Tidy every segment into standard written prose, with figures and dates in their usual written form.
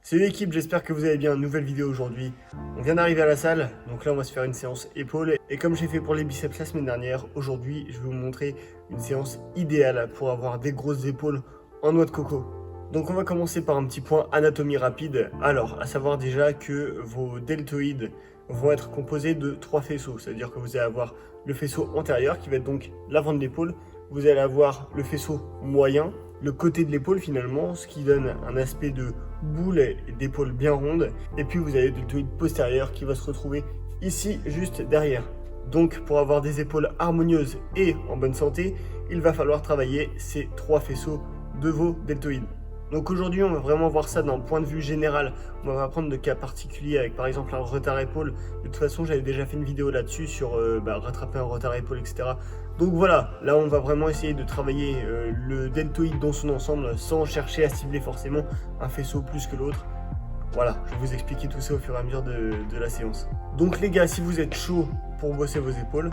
Salut l'équipe, j'espère que vous allez bien. Nouvelle vidéo aujourd'hui. On vient d'arriver à la salle, donc là on va se faire une séance épaules. Et comme j'ai fait pour les biceps la semaine dernière, aujourd'hui je vais vous montrer une séance idéale pour avoir des grosses épaules en noix de coco. Donc on va commencer par un petit point anatomie rapide. Alors, à savoir déjà que vos deltoïdes vont être composés de 3 faisceaux. C'est-à-dire que vous allez avoir le faisceau antérieur qui va être donc l'avant de l'épaule. Vous allez avoir le faisceau moyen, le côté de l'épaule finalement, ce qui donne un aspect de boule et d'épaule bien ronde. Et puis vous avez le deltoïde postérieur qui va se retrouver ici, juste derrière. Donc pour avoir des épaules harmonieuses et en bonne santé, il va falloir travailler ces 3 faisceaux de vos deltoïdes. Donc aujourd'hui, on va vraiment voir ça d'un point de vue général. On va prendre de cas particuliers avec par exemple un retard épaule. De toute façon, j'avais déjà fait une vidéo là-dessus sur rattraper un retard épaule, etc. Donc voilà, là on va vraiment essayer de travailler le deltoïde dans son ensemble sans chercher à cibler forcément un faisceau plus que l'autre. Voilà, je vais vous expliquer tout ça au fur et à mesure de la séance. Donc les gars, si vous êtes chaud pour bosser vos épaules,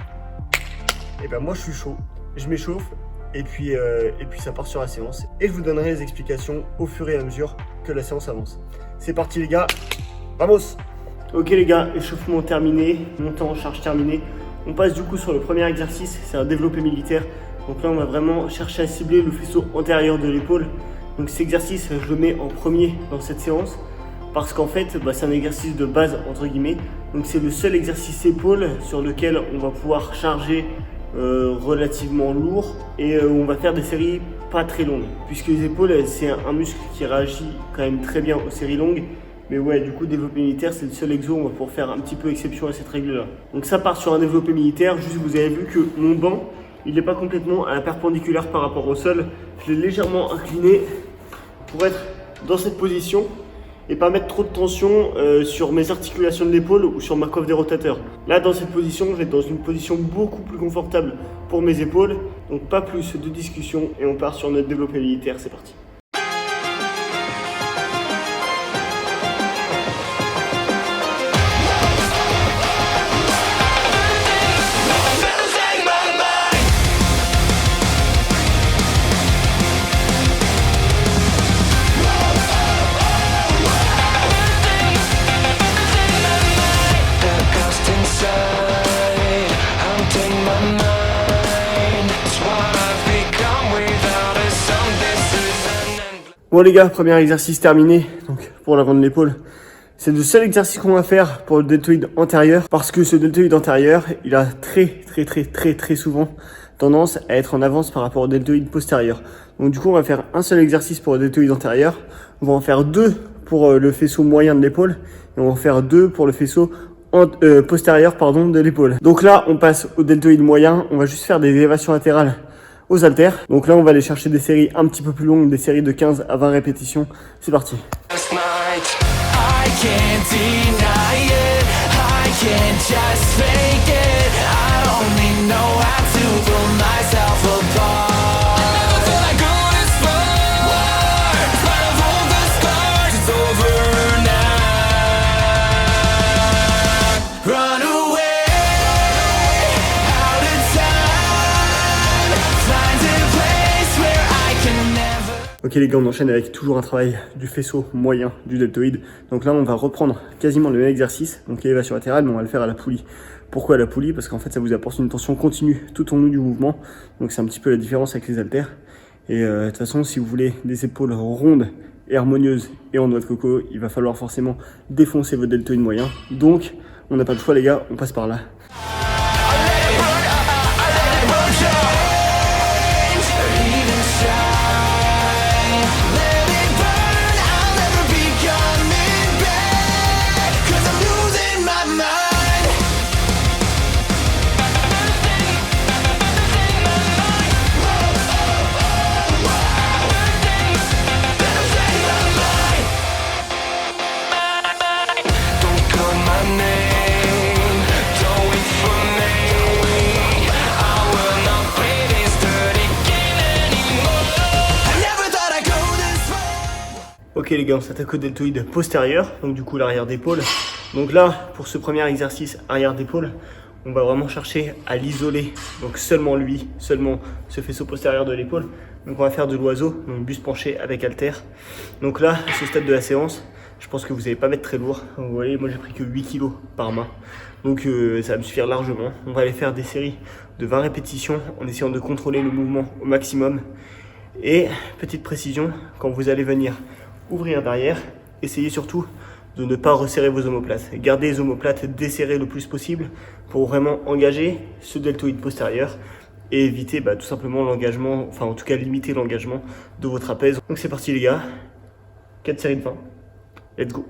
et ben moi je suis chaud, je m'échauffe. Et puis ça part sur la séance. Et je vous donnerai les explications au fur et à mesure que la séance avance. C'est parti les gars, vamos! Ok les gars, échauffement terminé, montée en charge terminé. On passe du coup sur le premier exercice, c'est un développé militaire. Donc là on va vraiment chercher à cibler le faisceau antérieur de l'épaule. Donc cet exercice, je le mets en premier dans cette séance. Parce qu'en fait, c'est un exercice de base entre guillemets. Donc c'est le seul exercice épaule sur lequel on va pouvoir charger relativement lourd et on va faire des séries pas très longues puisque les épaules c'est un muscle qui réagit quand même très bien aux séries longues, mais ouais, du coup développé militaire c'est le seul exo où on va pouvoir faire un petit peu exception à cette règle là. Donc ça part sur un développé militaire. Juste, vous avez vu que mon banc il n'est pas complètement à la perpendiculaire par rapport au sol, je l'ai légèrement incliné pour être dans cette position et pas mettre trop de tension sur mes articulations de l'épaule ou sur ma coiffe des rotateurs. Là, dans cette position, je vais être dans une position beaucoup plus confortable pour mes épaules. Donc pas plus de discussion et on part sur notre développé militaire, c'est parti. Bon les gars, premier exercice terminé, donc pour l'avant de l'épaule. C'est le seul exercice qu'on va faire pour le deltoïde antérieur, parce que ce deltoïde antérieur, il a très souvent tendance à être en avance par rapport au deltoïde postérieur. Donc du coup, on va faire un seul exercice pour le deltoïde antérieur, on va en faire 2 pour le faisceau moyen de l'épaule, et on va en faire 2 pour le faisceau postérieur de l'épaule. Donc là, on passe au deltoïde moyen, on va juste faire des élévations latérales aux haltères. Donc là on va aller chercher des séries un petit peu plus longues, des séries de 15 à 20 répétitions. C'est parti. Ok les gars, on enchaîne avec toujours un travail du faisceau moyen du deltoïde. Donc là on va reprendre quasiment le même exercice, donc l'élévation latérale, mais on va le faire à la poulie. Pourquoi à la poulie? Parce qu'en fait ça vous apporte une tension continue tout au long du mouvement. Donc c'est un petit peu la différence avec les haltères. Et de toute façon, si vous voulez des épaules rondes et harmonieuses et en noix de coco, il va falloir forcément défoncer votre deltoïde moyen. Donc on n'a pas de choix les gars, on passe par là. Ok les gars, on s'attaque au deltoïde postérieur, donc du coup l'arrière d'épaule. Donc là, pour ce premier exercice arrière d'épaule, on va vraiment chercher à l'isoler, donc seulement lui, seulement ce faisceau postérieur de l'épaule. Donc on va faire de l'oiseau, donc buste penché avec haltère. Donc là, à ce stade de la séance, Je pense que vous n'allez pas mettre très lourd. Vous voyez, moi j'ai pris que 8 kg par main. Donc ça va me suffire largement. On va aller faire des séries de 20 répétitions en essayant de contrôler le mouvement au maximum. Et petite précision, quand vous allez venir ouvrir derrière, essayez surtout de ne pas resserrer vos omoplates. Gardez les omoplates desserrées le plus possible pour vraiment engager ce deltoïde postérieur et éviter tout simplement l'engagement, enfin en tout cas limiter l'engagement de votre trapèze. Donc c'est parti les gars, 4 séries de 20, let's go.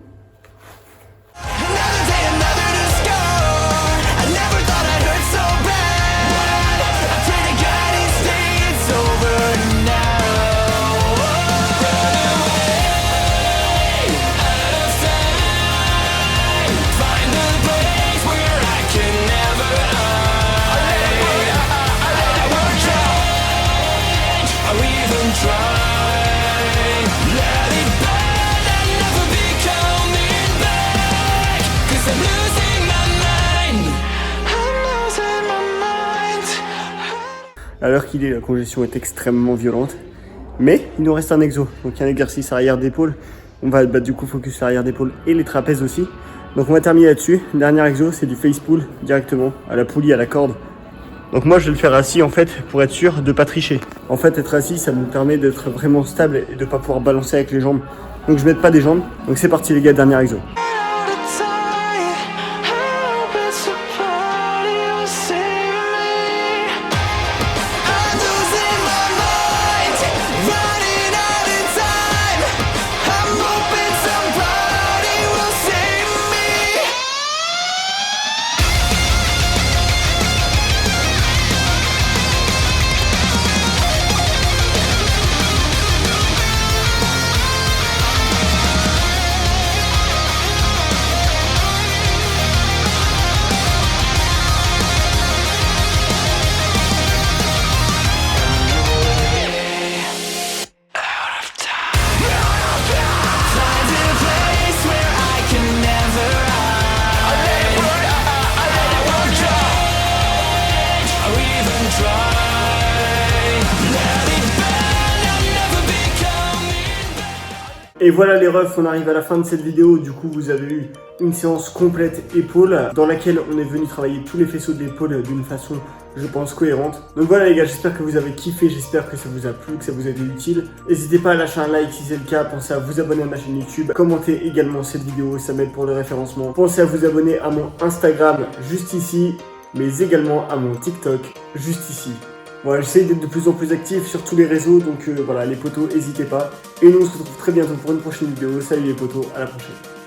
À l'heure qu'il est, la congestion est extrêmement violente. Mais il nous reste un exo. Donc un exercice arrière d'épaule. On va du coup focus sur l'arrière d'épaule et les trapèzes aussi. Donc on va terminer là-dessus. Dernier exo, c'est du face pull directement à la poulie, à la corde. Donc moi je vais le faire assis en fait pour être sûr de ne pas tricher. En fait être assis ça me permet d'être vraiment stable et de ne pas pouvoir balancer avec les jambes. Donc je ne mets pas des jambes. Donc c'est parti les gars, dernier exo. Et voilà les refs, on arrive à la fin de cette vidéo. Du coup vous avez eu une séance complète épaule dans laquelle on est venu travailler tous les faisceaux de l'épaule d'une façon, je pense, cohérente. Donc voilà les gars, j'espère que vous avez kiffé, j'espère que ça vous a plu, que ça vous a été utile. N'hésitez pas à lâcher un like si c'est le cas, pensez à vous abonner à ma chaîne YouTube, commentez également cette vidéo, ça m'aide pour le référencement. Pensez à vous abonner à mon Instagram juste ici, mais également à mon TikTok juste ici. Voilà, j'essaie d'être de plus en plus actif sur tous les réseaux, donc voilà les potos, n'hésitez pas. Et nous on se retrouve très bientôt pour une prochaine vidéo. Salut les potos, à la prochaine.